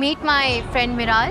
Meet my friend Miral.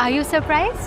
Are you surprised?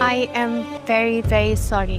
I am very very sorry.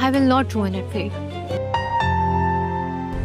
I will not ruin it for you.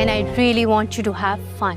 And I really want you to have fun.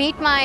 Meet my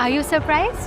Are you surprised?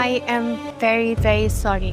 I am very very sorry.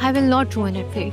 I will not ruin it for you.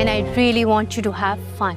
And I really want you to have fun.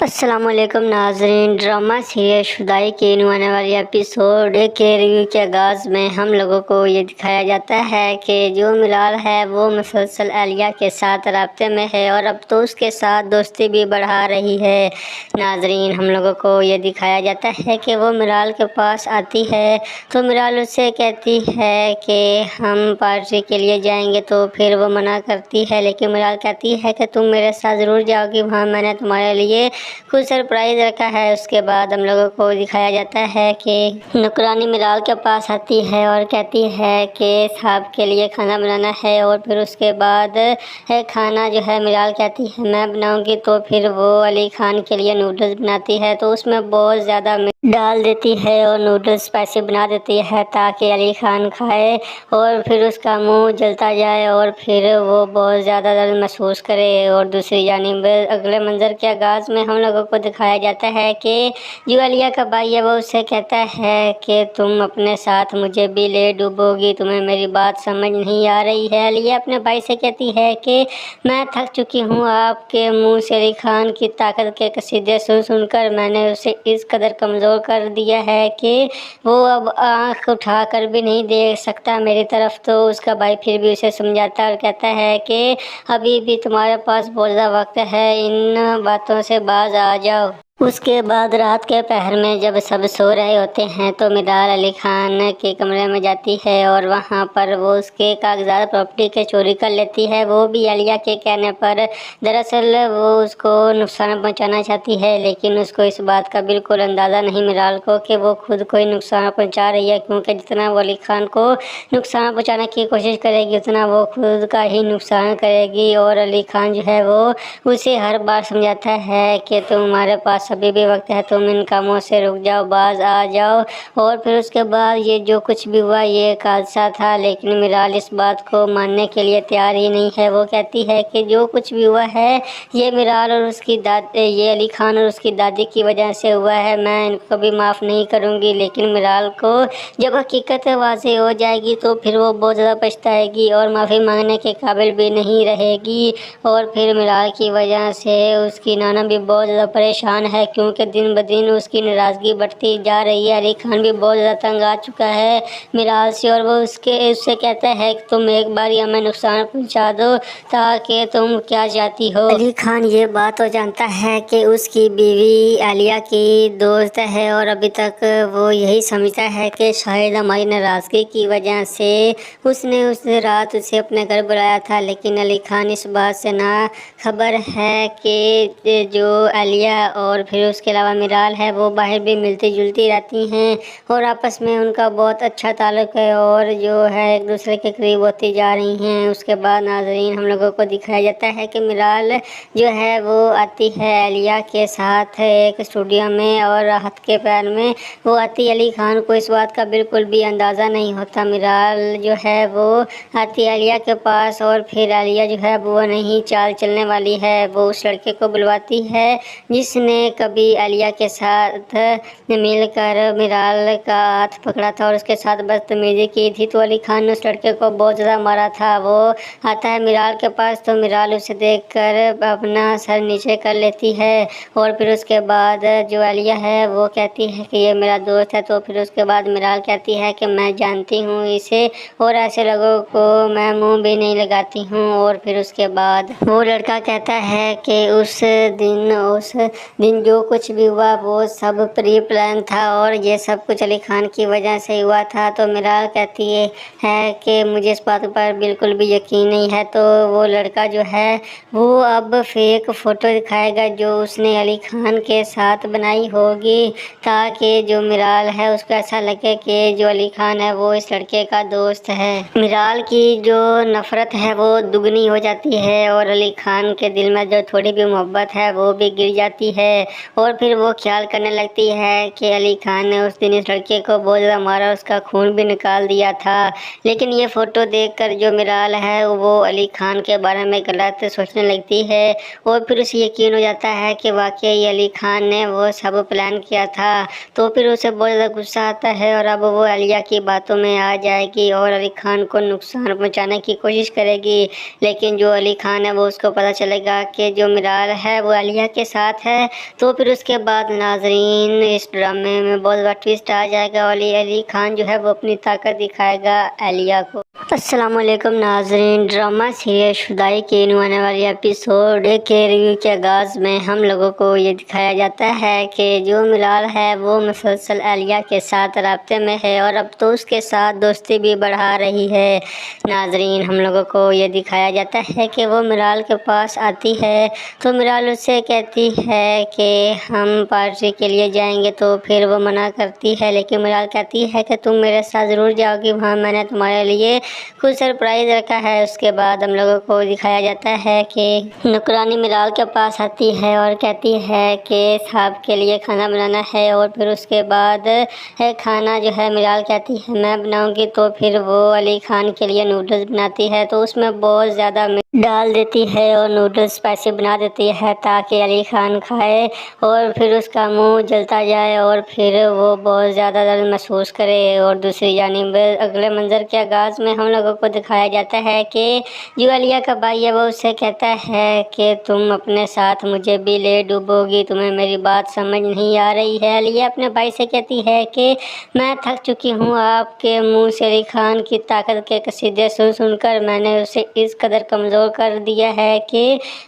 السلام علیکم ناظرین، drama serial شدائی کے آنے والی episode کے review کے آغاز میں ہم لوگوں کو یہ دکھایا جاتا ہے کہ جو ملال ہے وہ مسلسل عالیہ کے ساتھ رابطے میں ہے اور اب تو اس کے ساتھ دوستی بھی بڑھا رہی ہے۔ ناظرین، ہم لوگوں کو یہ دکھایا جاتا ہے کہ وہ ملال کے پاس آتی ہے تو ملال اس سے کہتی ہے کہ ہم پارٹی کے لیے جائیں گے، تو پھر وہ منع کرتی ہے، لیکن ملال کہتی ہے کہ تم میرے ساتھ ضرور جاؤ گی، وہاں میں نے تمہارے لیے کچھ سرپرائز رکھا ہے۔ اس کے بعد ہم لوگوں کو دکھایا جاتا ہے کہ نوکرانی ملال کے پاس آتی ہے اور کہتی ہے کہ صاحب کے لیے کھانا بنانا ہے، اور پھر اس کے بعد کھانا جو ہے ملال کہتی ہے میں بناؤں گی، تو پھر وہ علی خان کے لیے نوڈلز بناتی ہے، تو اس میں بہت زیادہ ڈال دیتی ہے اور نوڈلز اسپائسی بنا دیتی ہے تاکہ علی خان کھائے اور پھر اس کا منہ جلتا جائے اور پھر وہ بہت زیادہ درد محسوس کرے۔ اور دوسری جانب اگلے منظر کے آغاز میں ہم لوگوں کو دکھایا جاتا ہے کہ جو عالیہ کا بھائی ہے وہ اسے کہتا ہے کہ تم اپنے ساتھ مجھے بھی لے ڈوبو گی، تمہیں میری بات سمجھ نہیں آ رہی ہے۔ عالیہ اپنے بھائی سے کہتی ہے کہ میں تھک چکی ہوں آپ کے منہ سے علی خان کی طاقت کے قصیدے سن سن کر، میں نے اسے اس قدر کمزور کر دیا ہے کہ وہ اب آنکھ اٹھا کر بھی نہیں دیکھ سکتا میری طرف۔ تو اس کا بھائی پھر بھی اسے سمجھاتا ہے اور کہتا ہے کہ ابھی بھی تمہارے پاس بہت زیادہ وقت ہے، ان باتوں سے باز آ جاؤ۔ اس کے بعد رات کے پہر میں جب سب سو رہے ہوتے ہیں تو ملال علی خان کے کمرے میں جاتی ہے اور وہاں پر وہ اس کے کاغذات پراپرٹی کے چوری کر لیتی ہے، وہ بھی عالیہ کے کہنے پر۔ دراصل وہ اس کو نقصان پہنچانا چاہتی ہے، لیکن اس کو اس بات کا بالکل اندازہ نہیں ملال کو کہ وہ خود کوئی نقصان پہنچا رہی ہے، کیونکہ جتنا وہ علی خان کو نقصان پہنچانے کی کوشش کرے گی اتنا وہ خود کا ہی نقصان کرے گی۔ اور علی خان جو ہے وہ اسے ہر بار سمجھاتا ہے کہ تمہارے پاس ابھی بھی وقت ہے، تم ان کاموں سے رک جاؤ، باز آ جاؤ۔ اور پھر اس کے بعد یہ جو کچھ بھی ہوا یہ ایک حادثہ تھا، لیکن ملال اس بات کو ماننے کے لیے تیار ہی نہیں ہے۔ وہ کہتی ہے کہ جو کچھ بھی ہوا ہے یہ ملال اور اس کی یہ علی خان اور اس کی دادی کی وجہ سے ہوا ہے، میں ان کو بھی معاف نہیں کروں گی۔ لیکن ملال کو جب حقیقت واضح ہو جائے گی تو پھر وہ بہت زیادہ پچھتائے گی اور معافی مانگنے کے قابل بھی نہیں رہے گی، اور پھر ملال کی وجہ سے اس کی نانا بھی بہت زیادہ پریشان ہے، کیونکہ دن بدن اس کی ناراضگی بڑھتی جا رہی ہے۔ علی خان بھی بہت زیادہ تنگ آ چکا ہے ملال سے، اور وہ اس سے کہتا ہے کہ تم ایک بار ہمیں نقصان پہنچا دو تاکہ تم کیا چاہتی ہو۔ علی خان یہ بات تو جانتا ہے کہ اس کی بیوی عالیہ کی دوست ہے، اور ابھی تک وہ یہی سمجھتا ہے کہ شاید ہماری ناراضگی کی وجہ سے اس نے اس رات اسے اپنے گھر بلایا تھا، لیکن علی خان اس بات سے نہ خبر ہے کہ جو عالیہ اور پھر اس کے علاوہ ملال ہے وہ باہر بھی ملتی جلتی رہتی ہیں اور آپس میں ان کا بہت اچھا تعلق ہے اور جو ہے ایک دوسرے کے قریب ہوتی جا رہی ہیں۔ اس کے بعد ناظرین ہم لوگوں کو دکھایا جاتا ہے کہ ملال جو ہے وہ آتی ہے عالیہ کے ساتھ ایک اسٹوڈیو میں، اور ہاتھ کے پیر میں وہ آتی۔ علی خان کو اس بات کا بالکل بھی اندازہ نہیں ہوتا۔ ملال جو ہے وہ آتی عالیہ کے پاس، اور پھر عالیہ جو ہے وہ نہیں چال چلنے والی ہے، وہ اس لڑکے کو بلواتی ہے جس نے کبھی عالیہ کے ساتھ مل کر ملال کا ہاتھ پکڑا تھا اور اس کے ساتھ بدتمیزی کی تھی، تو علی خان نے اس لڑکے کو بہت زیادہ مارا تھا۔ وہ آتا ہے ملال کے پاس تو ملال اسے دیکھ کر اپنا سر نیچے کر لیتی ہے، اور پھر اس کے بعد جو عالیہ ہے وہ کہتی ہے کہ یہ میرا دوست ہے، تو پھر اس کے بعد ملال کہتی ہے کہ میں جانتی ہوں اسے اور ایسے لوگوں کو میں منہ بھی نہیں لگاتی ہوں۔ اور پھر اس کے بعد وہ لڑکا کہتا ہے کہ اس دن جو کچھ بھی ہوا وہ سب پری پلان تھا اور یہ سب کچھ علی خان کی وجہ سے ہوا تھا۔ تو ملال کہتی ہے کہ مجھے اس بات پر بالکل بھی یقین نہیں ہے۔ تو وہ لڑکا جو ہے وہ اب فیک فوٹو دکھائے گا جو اس نے علی خان کے ساتھ بنائی ہوگی، تاکہ جو ملال ہے اس کو ایسا لگے کہ جو علی خان ہے وہ اس لڑکے کا دوست ہے۔ ملال کی جو نفرت ہے وہ دگنی ہو جاتی ہے اور علی خان کے دل میں جو تھوڑی بھی محبت ہے وہ بھی گر جاتی ہے، اور پھر وہ خیال کرنے لگتی ہے کہ علی خان نے اس دن اس لڑکے کو بہت زیادہ مارا، اس کا خون بھی نکال دیا تھا۔ لیکن یہ فوٹو دیکھ کر جو ملال ہے وہ علی خان کے بارے میں غلط سوچنے لگتی ہے، اور پھر اسے یقین ہو جاتا ہے کہ واقعی علی خان نے وہ سب پلان کیا تھا۔ تو پھر اسے بہت زیادہ غصہ آتا ہے اور اب وہ عالیہ کی باتوں میں آ جائے گی اور علی خان کو نقصان پہنچانے کی کوشش کرے گی، لیکن جو علی خان ہے وہ اس کو پتہ چلے گا کہ جو ملال ہے وہ عالیہ کے ساتھ ہے، تو پھر اس کے بعد ناظرین اس ڈرامے میں بہت بڑا ٹویسٹ آ جائے گا اور علی خان جو ہے وہ اپنی طاقت دکھائے گا اہلیہ کو۔ السلام علیکم ناظرین، ڈرامہ سیریل شدائی کے آنے والی ایپیسوڈ کے ریویو کے آغاز میں ہم لوگوں کو یہ دکھایا جاتا ہے کہ جو ملال ہے وہ مسلسل اہلیہ کے ساتھ رابطے میں ہے اور اب تو اس کے ساتھ دوستی بھی بڑھا رہی ہے۔ ناظرین ہم لوگوں کو یہ دکھایا جاتا ہے کہ وہ ملال کے پاس آتی ہے تو ملال اس سے کہتی ہے کہ ہم پارٹی کے لیے جائیں گے، تو پھر وہ منع کرتی ہے، لیکن ملال کہتی ہے کہ تم میرے ساتھ ضرور جاؤ گی، وہاں میں نے تمہارے لیے کچھ سرپرائز رکھا ہے۔ اس کے بعد ہم لوگوں کو دکھایا جاتا ہے کہ نوکرانی ملال کے پاس آتی ہے اور کہتی ہے کہ صاحب کے لیے کھانا بنانا ہے، اور پھر اس کے بعد کھانا جو ہے ملال کہتی ہے میں بناؤں گی، تو پھر وہ علی خان کے لیے نوڈلز بناتی ہے، تو اس میں بہت زیادہ ڈال دیتی ہے اور نوڈلز اسپائسی بنا دیتی ہے تاکہ علی خان کھائے اور پھر اس کا منہ جلتا جائے اور پھر وہ بہت زیادہ درد محسوس کرے۔ اور دوسری جانب اگلے منظر کے آغاز میں ہم لوگوں کو دکھایا جاتا ہے کہ جو اہلیہ کا بھائی ہے وہ اسے کہتا ہے کہ تم اپنے ساتھ مجھے بھی لے ڈوبو گی، تمہیں میری بات سمجھ نہیں آ رہی ہے۔ اہلیہ اپنے بھائی سے کہتی ہے کہ میں تھک چکی ہوں آپ کے منہ سے علی خان کی طاقت کے قصیدے سن سن کر، میں نے اسے اس قدر کمزور کر دیا ہے کہ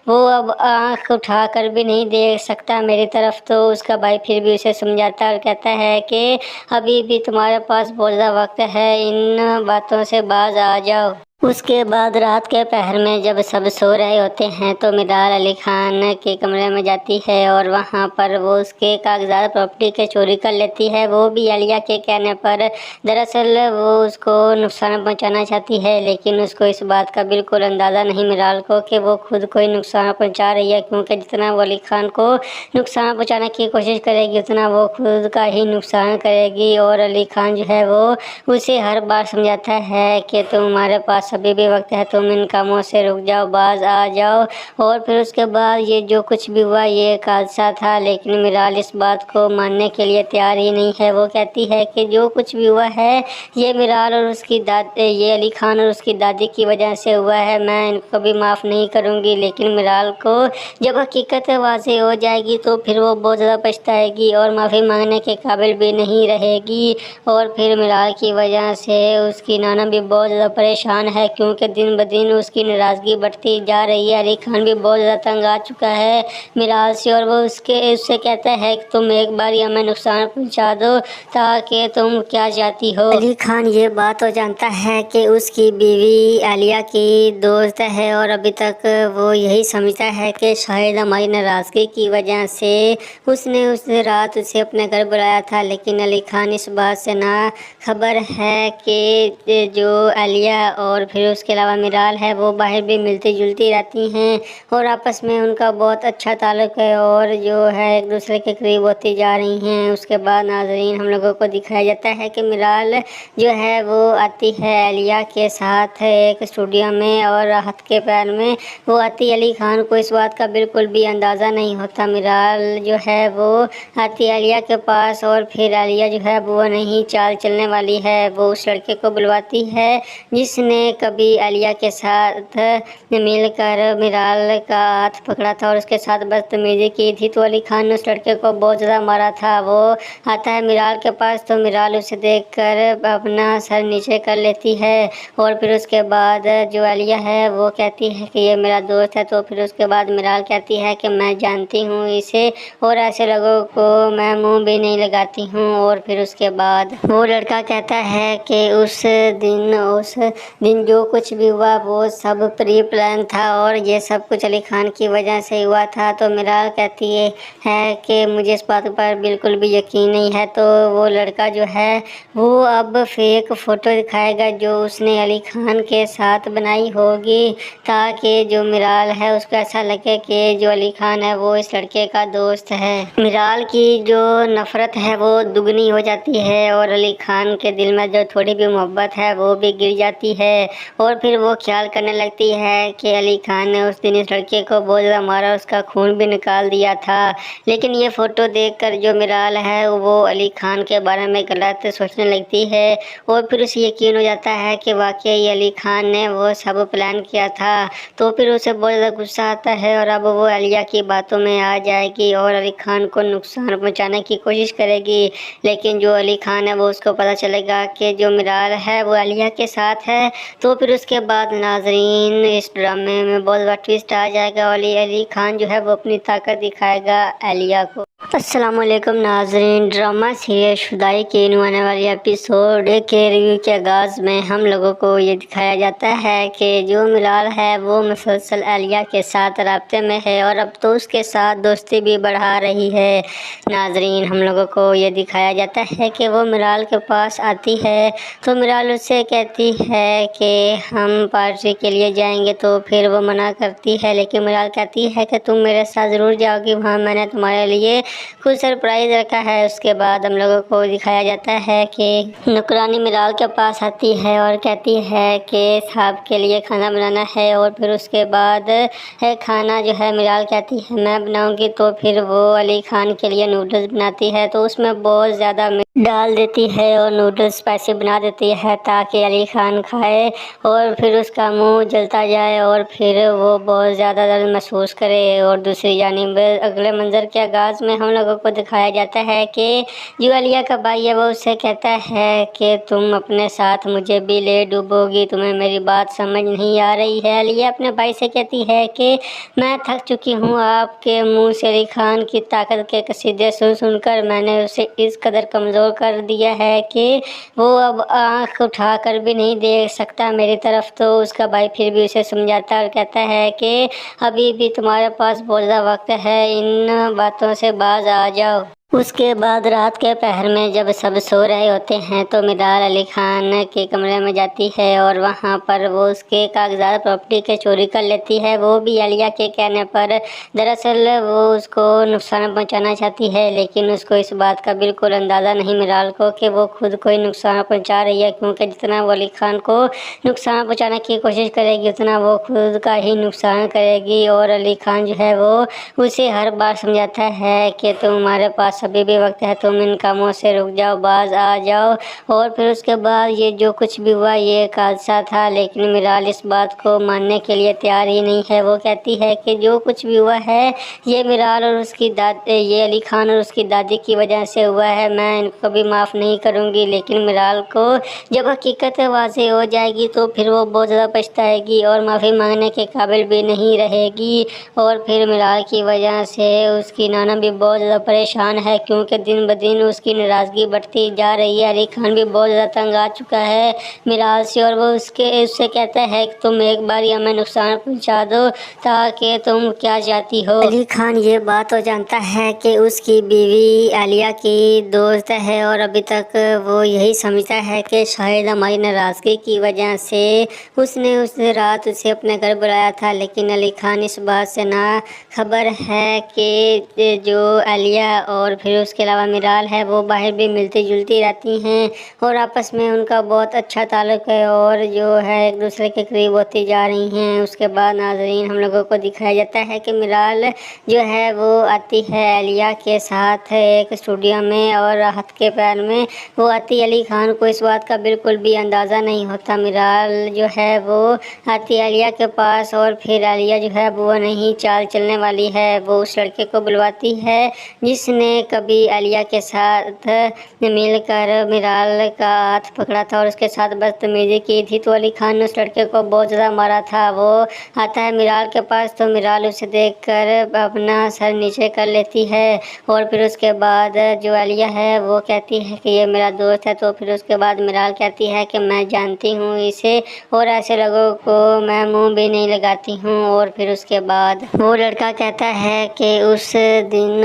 وہ اب آنکھ اٹھا کر بھی نہیں دیکھ سکتا میری طرف۔ تو اس کا بھائی پھر بھی اسے سمجھاتا ہے اور کہتا ہے کہ ابھی بھی تمہارے پاس بہت زیادہ وقت ہے، ان باتوں سے باز آ جاؤ۔ اس کے بعد رات کے پہر میں جب سب سو رہے ہوتے ہیں تو ملال علی خان کے کمرے میں جاتی ہے اور وہاں پر وہ اس کے کاغذات پراپرٹی کے چوری کر لیتی ہے، وہ بھی اہلیہ کے کہنے پر۔ دراصل وہ اس کو نقصان پہنچانا چاہتی ہے، لیکن اس کو اس بات کا بالکل اندازہ نہیں ملال کو کہ وہ خود کوئی نقصان پہنچا رہی ہے، کیونکہ جتنا وہ علی خان کو نقصان پہنچانے کی کوشش کرے گی اتنا وہ خود کا ہی نقصان کرے گی۔ اور علی خان جو ہے وہ اسے ہر بار سمجھاتا ہے کہ تمہارے پاس ابھی بھی وقت ہے، تم ان کاموں سے رک جاؤ، باز آ جاؤ۔ اور پھر اس کے بعد یہ جو کچھ بھی ہوا یہ ایک حادثہ تھا، لیکن ملال اس بات کو ماننے کے لیے تیار ہی نہیں ہے۔ وہ کہتی ہے کہ جو کچھ بھی ہوا ہے یہ ملال اور اس کی یہ علی خان اور اس کی دادی کی وجہ سے ہوا ہے، میں ان کو بھی معاف نہیں کروں گی۔ لیکن ملال کو جب حقیقت واضح ہو جائے گی تو پھر وہ بہت زیادہ پچھتائے گی اور معافی مانگنے کے قابل بھی نہیں رہے گی، اور پھر ملال کی وجہ سے اس کی نانا بھی بہت زیادہ پریشان ہے، کیونکہ دن بدن اس کی ناراضگی بڑھتی جا رہی ہے۔ علی خان بھی بہت زیادہ تنگ آ چکا ہے ملال سے، اور وہ اس سے کہتا ہے کہ تم ایک بار ہمیں نقصان پہنچا دو تاکہ تم کیا چاہتی ہو۔ علی خان یہ بات تو جانتا ہے کہ اس کی بیوی اہلیہ کی دوست ہے اور ابھی تک وہ یہی سمجھتا ہے کہ شاید ہماری ناراضگی کی وجہ سے اس نے اس رات اسے اپنے گھر بلایا تھا، لیکن علی خان اس بات سے نا خبر ہے کہ جو اہلیہ اور پھر اس کے علاوہ ملال ہے وہ باہر بھی ملتی جلتی رہتی ہیں اور آپس میں ان کا بہت اچھا تعلق ہے اور جو ہے ایک دوسرے کے قریب ہوتی جا رہی ہیں۔ اس کے بعد ناظرین ہم لوگوں کو دکھایا جاتا ہے کہ ملال جو ہے وہ آتی ہے اہلیہ کے ساتھ ایک اسٹوڈیو میں اور ہاتھ کے پیر میں وہ آتی۔ علی خان کو اس بات کا بالکل بھی اندازہ نہیں ہوتا۔ ملال جو ہے وہ آتی اہلیہ کے پاس اور پھر اہلیہ جو ہے وہ نہیں چال چلنے والی ہے، وہ اس لڑکے کو بلواتی ہے جس نے کبھی اہلیہ کے ساتھ مل کر ملال کا ہاتھ پکڑا تھا اور اس کے ساتھ بدتمیزی کی تھی، تو علی خان نے اس لڑکے کو بہت زیادہ مارا تھا۔ وہ آتا ہے ملال کے پاس تو ملال اسے دیکھ کر اپنا سر نیچے کر لیتی ہے اور پھر اس کے بعد جو اہلیہ ہے وہ کہتی ہے کہ یہ میرا دوست ہے، تو پھر اس کے بعد ملال کہتی ہے کہ میں جانتی ہوں اسے اور ایسے لوگوں کو میں منہ بھی نہیں لگاتی ہوں۔ اور پھر اس کے بعد وہ لڑکا کہتا ہے کہ اس دن جو کچھ بھی ہوا وہ سب پری پلان تھا اور یہ سب کچھ علی خان کی وجہ سے ہوا تھا۔ تو ملال کہتی ہے کہ مجھے اس بات پر بالکل بھی یقین نہیں ہے۔ تو وہ لڑکا جو ہے وہ اب فیک فوٹو دکھائے گا جو اس نے علی خان کے ساتھ بنائی ہوگی تاکہ جو ملال ہے اس کو ایسا لگے کہ جو علی خان ہے وہ اس لڑکے کا دوست ہے۔ ملال کی جو نفرت ہے وہ دگنی ہو جاتی ہے اور علی خان کے دل میں جو تھوڑی بھی محبت ہے وہ بھی گر جاتی ہے۔ اور پھر وہ خیال کرنے لگتی ہے کہ علی خان نے اس دن اس لڑکے کو بہت زیادہ مارا، اس کا خون بھی نکال دیا تھا۔ لیکن یہ فوٹو دیکھ کر جو میرال ہے وہ علی خان کے بارے میں غلط سوچنے لگتی ہے، اور پھر اسے یقین ہو جاتا ہے کہ واقعی علی خان نے وہ سب پلان کیا تھا۔ تو پھر اسے بہت زیادہ غصہ آتا ہے اور اب وہ عالیہ کی باتوں میں آ جائے گی اور علی خان کو نقصان پہنچانے کی کوشش کرے گی۔ لیکن جو علی خان ہے وہ اس کو پتہ چلے گا کہ جو میرال ہے وہ عالیہ کے ساتھ ہے۔ تو پھر اس کے بعد ناظرین اس ڈرامے میں بہت بڑا ٹویسٹ آ جائے گا اور علی خان جو ہے وہ اپنی طاقت دکھائے گا عالیہ کو۔ السلام علیکم ناظرین، ڈرامہ سیریل شدائی کے آنے والی ایپیسوڈ کے ریویو کے آغاز میں ہم لوگوں کو یہ دکھایا جاتا ہے کہ جو میرال ہے وہ مسلسل عالیہ کے ساتھ رابطے میں ہے اور اب تو اس کے ساتھ دوستی بھی بڑھا رہی ہے۔ ناظرین ہم لوگوں کو یہ دکھایا جاتا ہے کہ وہ میرال کے پاس آتی ہے تو میرال اس سے کہتی ہے کہ ہم پارٹی کے لیے جائیں گے، تو پھر وہ منع کرتی ہے، لیکن میرال کہتی ہے کہ تم میرے ساتھ ضرور جاؤ گی، وہاں میں نے تمہارے لیے کچھ سرپرائز رکھا ہے۔ اس کے بعد ہم لوگوں کو دکھایا جاتا ہے کہ نوکرانی میرال کے پاس آتی ہے اور کہتی ہے کہ صاحب کے لیے کھانا بنانا ہے، اور پھر اس کے بعد کھانا جو ہے میرال کہتی ہے میں بناؤں گی، تو پھر وہ علی خان کے لیے نوڈلز بناتی ہے تو اس میں بہت زیادہ ڈال دیتی ہے اور نوڈلز اسپائسی بنا دیتی ہے تاکہ علی خان کھائے اور پھر اس کا منہ جلتا جائے اور پھر وہ بہت زیادہ درد محسوس کرے۔ اور دوسری جانب اگلے منظر کے آغاز میں ہم لوگوں کو دکھایا جاتا ہے کہ جو عالیہ کا بھائی ہے وہ اسے کہتا ہے کہ تم اپنے ساتھ مجھے بھی لے ڈوبو گی، تمہیں میری بات سمجھ نہیں آ رہی ہے۔ عالیہ اپنے بھائی سے کہتی ہے کہ میں تھک چکی ہوں آپ کے منہ سے علی خان کی طاقت کے قصیدے سن سن کر، میں نے اسے اس قدر کمزور کر دیا ہے کہ وہ اب آنکھ اٹھا کر بھی نہیں دیکھ سکتا میری طرف۔ تو اس کا بھائی پھر بھی اسے سمجھاتا ہے اور کہتا ہے کہ ابھی بھی تمہارے پاس بہت زیادہ وقت ہے، ان باتوں سے باز آ جاؤ۔ اس کے بعد رات کے پہر میں جب سب سو رہے ہوتے ہیں تو میرال علی خان کے کمرے میں جاتی ہے اور وہاں پر وہ اس کے کاغذات پراپرٹی کے چوری کر لیتی ہے، وہ بھی عالیہ کے کہنے پر۔ دراصل وہ اس کو نقصان پہنچانا چاہتی ہے، لیکن اس کو اس بات کا بالکل اندازہ نہیں میرال کو کہ وہ خود کوئی نقصان پہنچا رہی ہے، کیونکہ جتنا وہ علی خان کو نقصان پہنچانے کی کوشش کرے گی اتنا وہ خود کا ہی نقصان کرے گی۔ اور علی خان جو ہے وہ اسے ہر بار سمجھاتا ہے کہ تمہارے پاس ابھی بھی وقت ہے، تم ان کاموں سے رک جاؤ، باز آ جاؤ۔ اور پھر اس کے بعد یہ جو کچھ بھی ہوا یہ ایک حادثہ تھا، لیکن میرال اس بات کو ماننے کے لیے تیار ہی نہیں ہے۔ وہ کہتی ہے کہ جو کچھ بھی ہوا ہے یہ میرال اور اس کی یہ علی خان اور اس کی دادی کی وجہ سے ہوا ہے، میں ان کو بھی معاف نہیں کروں گی۔ لیکن میرال کو جب حقیقت واضح ہو جائے گی تو پھر وہ بہت زیادہ پچھتائے گی اور معافی مانگنے کے قابل بھی نہیں رہے گی، اور پھر میرال کی وجہ سے اس کی نانا بھی بہت زیادہ پریشان ہے، کیونکہ دن بدن اس کی ناراضگی بڑھتی جا رہی ہے۔ علی خان بھی بہت زیادہ تنگ آ چکا ہے میرال سے، اور وہ اس سے کہتا ہے کہ تم ایک بار ہمیں نقصان پہنچا دو تاکہ تم کیا چاہتی ہو۔ علی خان یہ بات تو جانتا ہے کہ اس کی بیوی عالیہ کی دوست ہے اور ابھی تک وہ یہی سمجھتا ہے کہ شاید ہماری ناراضگی کی وجہ سے اس نے اس رات اسے اپنے گھر بلایا تھا، لیکن علی خان اس بات سے نا خبر ہے کہ جو عالیہ اور پھر اس کے علاوہ میرال ہے وہ باہر بھی ملتی جلتی رہتی ہیں اور آپس میں ان کا بہت اچھا تعلق ہے اور جو ہے ایک دوسرے کے قریب ہوتی جا رہی ہیں۔ اس کے بعد ناظرین ہم لوگوں کو دکھایا جاتا ہے کہ میرال جو ہے وہ آتی ہے عالیہ کے ساتھ ایک اسٹوڈیو میں اور ہاتھ کے پیر میں وہ آتی۔ علی خان کو اس بات کا بالکل بھی اندازہ نہیں ہوتا۔ میرال جو ہے وہ آتی عالیہ کے پاس اور پھر عالیہ جو ہے وہ نہیں چال چلنے والی ہے، وہ اس لڑکے کو بلواتی ہے جس نے کبھی عالیہ کے ساتھ مل کر میرال کا ہاتھ پکڑا تھا اور اس کے ساتھ بدتمیزی کی تھی۔ تو علی خان نے اس لڑکے کو بہت زیادہ مارا تھا۔ وہ آتا ہے میرال کے پاس تو میرال اسے دیکھ کر اپنا سر نیچے کر لیتی ہے اور پھر اس کے بعد جو عالیہ ہے وہ کہتی ہے کہ یہ میرا دوست ہے، تو پھر اس کے بعد میرال کہتی ہے کہ میں جانتی ہوں اسے اور ایسے لوگوں کو میں منہ بھی نہیں لگاتی ہوں۔ اور پھر اس کے بعد وہ لڑکا کہتا ہے کہ اس دن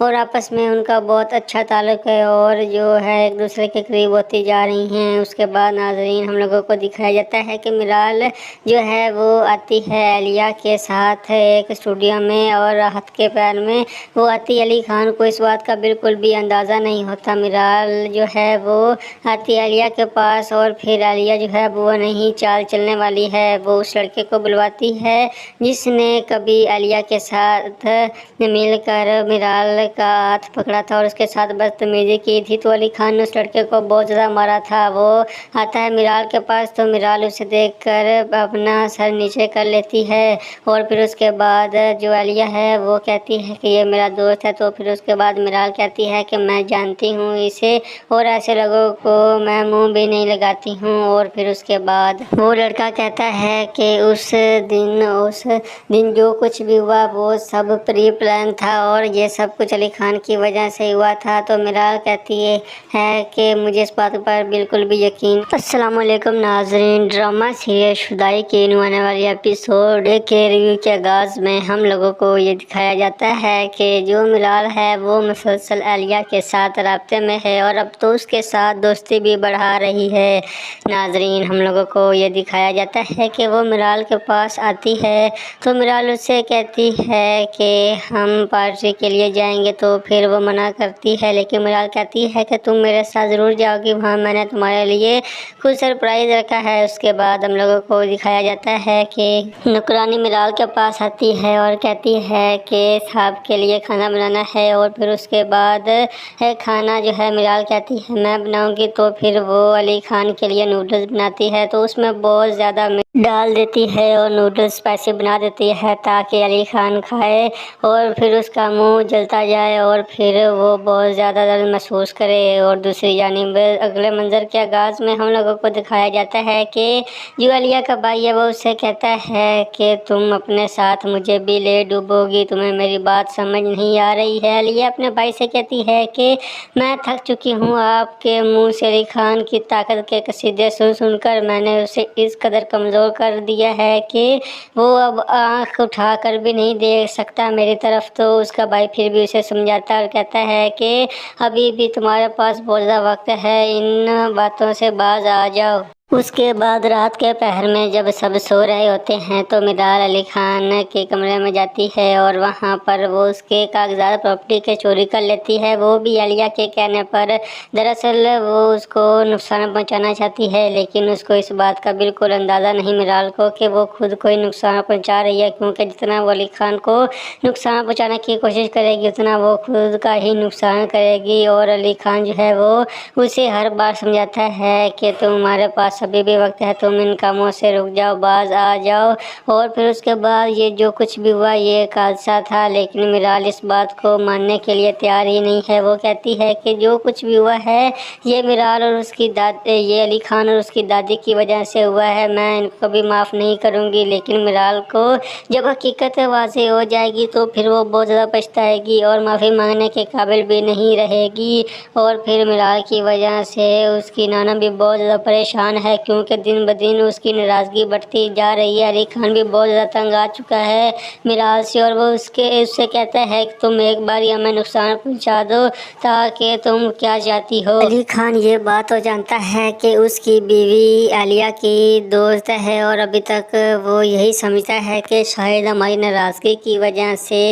اور آپس میں ان کا بہت اچھا تعلق ہے اور جو ہے ایک دوسرے کے قریب ہوتی جا رہی ہیں۔ اس کے بعد ناظرین ہم لوگوں کو دکھایا جاتا ہے کہ میرال جو ہے وہ آتی ہے علیہ کے ساتھ ایک اسٹوڈیو میں اور ہاتھ کے پیر میں وہ آتی علی خان کو اس بات کا بالکل بھی اندازہ نہیں ہوتا۔ میرال جو ہے وہ آتی علیہ کے پاس اور پھر علیہ جو ہے وہ نہیں چال چلنے والی ہے، وہ اس لڑکے کو بلواتی ہے جس نے کبھی علیہ کے ساتھ مل کر میرال کا ہاتھ پکڑا تھا اور اس کے ساتھ بدتمیزی کی تھی، تو علی خان نے اس لڑکے کو بہت زیادہ مارا تھا۔ وہ آتا ہے میرال کے پاس تو میرال اسے دیکھ کر اپنا سر نیچے کر لیتی ہے اور پھر اس کے بعد جو علیہ ہے وہ کہتی ہے کہ یہ میرا دوست ہے، تو پھر اس کے بعد میرال کہتی ہے کہ میں جانتی ہوں اسے اور ایسے لوگوں کو میں منہ بھی نہیں لگاتی ہوں، اور پھر اس کے بعد وہ لڑکا کہتا ہے کہ اس دن جو کچھ بھی ہوا وہ سب پری پلان تھا اور یہ سب کچھ علی خان کی وجہ سے ہوا تھا۔ تو میرال کہتی ہے کہ مجھے اس بات پر بالکل بھی یقین۔ السلام علیکم ناظرین، ڈرامہ سیریل شدائی کے آنے والی ایپیسوڈ کے ریویو کے آغاز میں ہم لوگوں کو یہ دکھایا جاتا ہے کہ جو میرال ہے وہ مسلسل علیہ کے ساتھ رابطے میں ہے اور اب تو اس کے ساتھ دوستی بھی بڑھا رہی ہے۔ ناظرین ہم لوگوں کو یہ دکھایا جاتا ہے کہ وہ میرال کے پاس آتی ہے تو میرال اس سے کہتی ہے کہ ہم پارٹی کے لیے جائیں گے، تو پھر وہ منع کرتی ہے، لیکن میرال کہتی ہے کہ تم میرے ساتھ ضرور جاؤ گی، وہاں میں نے تمہارے لیے کچھ سرپرائز رکھا ہے۔ اس کے بعد ہم لوگوں کو دکھایا جاتا ہے کہ نوکرانی میرال کے پاس آتی ہے اور کہتی ہے کہ صاحب کے لیے کھانا بنانا ہے، اور پھر اس کے بعد کھانا جو ہے میرال کہتی ہے میں بناؤں گی، تو پھر وہ علی خان کے لیے نوڈلز بناتی ہے تو اس میں بہت زیادہ ڈال دیتی ہے اور نوڈلز اسپائسی بنا دیتی ہے تاکہ علی خان کھائے اور پھر اس کا منہ جلتا جائے اور پھر وہ بہت زیادہ درد محسوس کرے۔ اور دوسری جانب اگلے منظر کے آغاز میں ہم لوگوں کو دکھایا جاتا ہے کہ جو علیہ کا بھائی ہے وہ اس سے کہتا ہے کہ تم اپنے ساتھ مجھے بھی لے ڈوبو گی، تمہیں میری بات سمجھ نہیں آ رہی ہے۔ علیہ اپنے بھائی سے کہتی ہے کہ میں تھک چکی ہوں آپ کے منہ سے علی خان کی طاقت کے قصیدے سن کر، میں نے اسے اس قدر کمزور کر دیا ہے کہ وہ اب آنکھ اٹھا کر بھی نہیں دیکھ سکتا میری طرف۔ تو اس کا بھائی پھر بھی اسے سمجھاتا اور کہتا ہے کہ ابھی بھی تمہارے پاس بہت زیادہ وقت ہے، ان باتوں سے باز آ جاؤ۔ اس کے بعد رات کے پہر میں جب سب سو رہے ہوتے ہیں تو میرال علی خان کے کمرے میں جاتی ہے اور وہاں پر وہ اس کے کاغذات پراپرٹی کے چوری کر لیتی ہے، وہ بھی علیہ کے کہنے پر۔ دراصل وہ اس کو نقصان پہنچانا چاہتی ہے، لیکن اس کو اس بات کا بالکل اندازہ نہیں میرال کو کہ وہ خود کوئی نقصان پہنچا رہی ہے، کیونکہ جتنا وہ علی خان کو نقصان پہنچانے کی کوشش کرے گی اتنا وہ خود کا ہی نقصان کرے گی۔ اور علی خان جو ہے وہ اسے ہر بار سمجھاتا ہے کہ تمہارے پاس ابھی بھی وقت ہے، تم ان کاموں سے رک جاؤ، باز آ جاؤ۔ اور پھر اس کے بعد یہ جو کچھ بھی ہوا یہ ایک حادثہ تھا، لیکن میرال اس بات کو ماننے کے لیے تیار ہی نہیں ہے۔ وہ کہتی ہے کہ جو کچھ بھی ہوا ہے یہ میرال اور اس کی یہ علی خان اور اس کی دادی کی وجہ سے ہوا ہے، میں ان کو بھی معاف نہیں کروں گی۔ لیکن میرال کو جب حقیقت واضح ہو جائے گی تو پھر وہ بہت زیادہ پچھتائے گی اور معافی مانگنے کے قابل بھی نہیں رہے گی، اور پھر میرال کی وجہ سے اس کی نانا بھی بہت زیادہ پریشان ہے، کیونکہ دن بدن اس کی ناراضگی بڑھتی جا رہی ہے۔ علی خان بھی بہت زیادہ تنگ آ چکا ہے میرال سے، اور وہ اس سے کہتا ہے کہ تم ایک بار ہمیں نقصان پہنچا دو تاکہ تم کیا چاہتی ہو۔ علی خان یہ بات تو جانتا ہے کہ اس کی بیوی علیہ کی دوست ہے اور ابھی تک وہ یہی سمجھتا ہے کہ شاید ہماری ناراضگی کی وجہ سے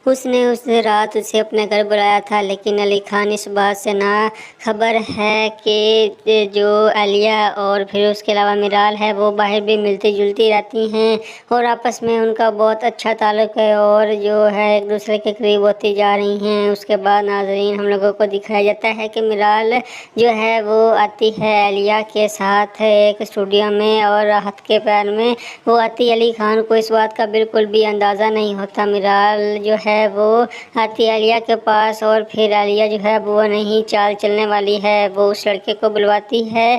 اس نے اس رات اسے اپنے گھر بلایا تھا، لیکن علی خان اس بات سے نا خبر ہے کہ جو علیہ اور پھر اس کے علاوہ میرال ہے وہ باہر بھی ملتی جلتی رہتی ہیں اور آپس میں ان کا بہت اچھا تعلق ہے اور جو ہے ایک دوسرے کے قریب ہوتی جا رہی ہیں۔ اس کے بعد ناظرین ہم لوگوں کو دکھایا جاتا ہے کہ میرال جو ہے وہ آتی ہے علیہ کے ساتھ ایک اسٹوڈیو میں اور ہاتھ کے پیر میں وہ آتی علی خان کو اس بات کا بالکل بھی اندازہ نہیں ہوتا۔ میرال جو ہے وہ آتی علیہ کے پاس اور پھر علیہ جو ہے وہ نہیں چال چلنے والی ہے، وہ اس لڑکے کو بلواتی ہے